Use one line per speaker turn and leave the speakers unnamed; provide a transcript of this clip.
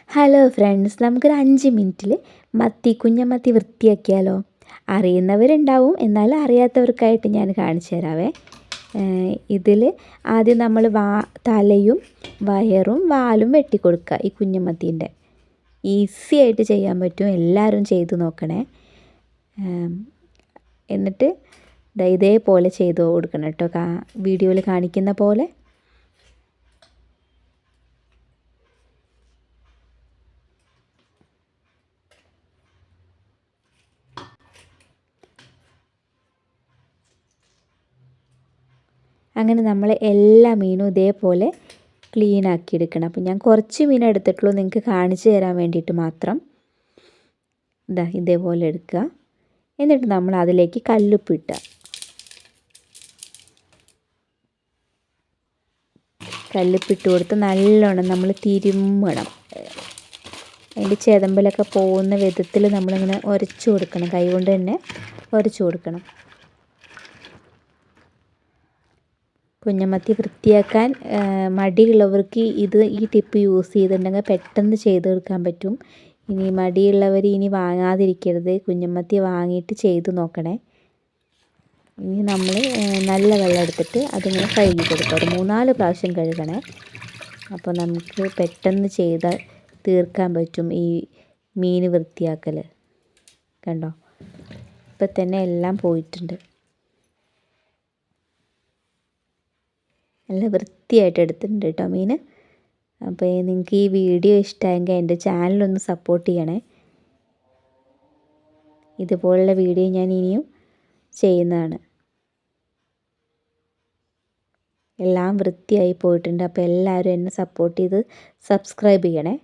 Hello friends, നമുക്കൊരു 5 മിനിറ്റിൽ കുഞ്ഞമത്തി വൃത്തിയാക്കിയാലോ? അറിയുന്നവരുണ്ടാവും, എന്നാൽ അറിയാത്തവർക്കായിട്ട് ഞാൻ കാണിച്ചു തരാവേ. ഇതിൽ ആദ്യം നമ്മൾ തലയും വയറും വാലും വെട്ടിക്കൊടുക്കുക. ഈ കുഞ്ഞമത്തീൻ്റെ ഈസി ആയിട്ട് ചെയ്യാൻ പറ്റും, എല്ലാവരും ചെയ്തു നോക്കണേ. എന്നിട്ട് ഇതേപോലെ ചെയ്ത് കൊടുക്കണം കേട്ടോ, വീഡിയോയിൽ കാണിക്കുന്ന പോലെ. അങ്ങനെ നമ്മൾ എല്ലാ മീനും ഇതേപോലെ ക്ലീൻ ആക്കി എടുക്കണം. അപ്പോൾ ഞാൻ കുറച്ച് മീൻ എടുത്തിട്ടുള്ളൂ, നിങ്ങൾക്ക് കാണിച്ചു തരാൻ വേണ്ടിയിട്ട് മാത്രം. ഇതേപോലെ എടുക്കുക. എന്നിട്ട് നമ്മൾ അതിലേക്ക് കല്ലുപ്പിട്ട കല്ലുപ്പിട്ട് കൊടുത്ത് നല്ലോണം നമ്മൾ തിരുമ്മണം. അതിൻ്റെ ചെതമ്പലൊക്കെ പോകുന്ന വിധത്തിൽ നമ്മളിങ്ങനെ ഉരച്ചു കൊടുക്കണം, കൈകൊണ്ട് തന്നെ ഉരച്ചു കൊടുക്കണം. കുഞ്ഞമത്തി വൃത്തിയാക്കാൻ മടിയുള്ളവർക്ക് ഈ ടിപ്പ് യൂസ് ചെയ്തിട്ടുണ്ടെങ്കിൽ പെട്ടെന്ന് ചെയ്തെടുക്കാൻ പറ്റും. ഇനി മടിയുള്ളവർ ഇനി വാങ്ങാതിരിക്കരുത്, കുഞ്ഞമത്തി വാങ്ങിയിട്ട് ചെയ്ത് നോക്കണേ. ഇനി നമ്മൾ നല്ല വെള്ളം എടുത്തിട്ട് അതിങ്ങനെ കഴുകി കൊടുക്കുക. ഒരു 3-4 പ്രാവശ്യം കഴുകണേ. അപ്പോൾ നമുക്ക് പെട്ടെന്ന് തീർക്കാൻ പറ്റും ഈ മീൻ വൃത്തിയാക്കൽ. കണ്ടോ, ഇപ്പം തന്നെ എല്ലാം പോയിട്ടുണ്ട്. നല്ല വൃത്തിയായിട്ട് എടുത്തിട്ടുണ്ട് കേട്ടോ മീൻ. അപ്പോൾ നിങ്ങൾക്ക് ഈ വീഡിയോ ഇഷ്ടമായെങ്കിൽ എൻ്റെ ചാനലൊന്ന് സപ്പോർട്ട് ചെയ്യണേ. ഇതുപോലുള്ള വീഡിയോ ഞാൻ ഇനിയും ചെയ്യുന്നതാണ്. എല്ലാം വൃത്തിയായി പോയിട്ടുണ്ട്. അപ്പോൾ എല്ലാവരും എന്നെ സപ്പോർട്ട് ചെയ്ത് സബ്സ്ക്രൈബ് ചെയ്യണേ.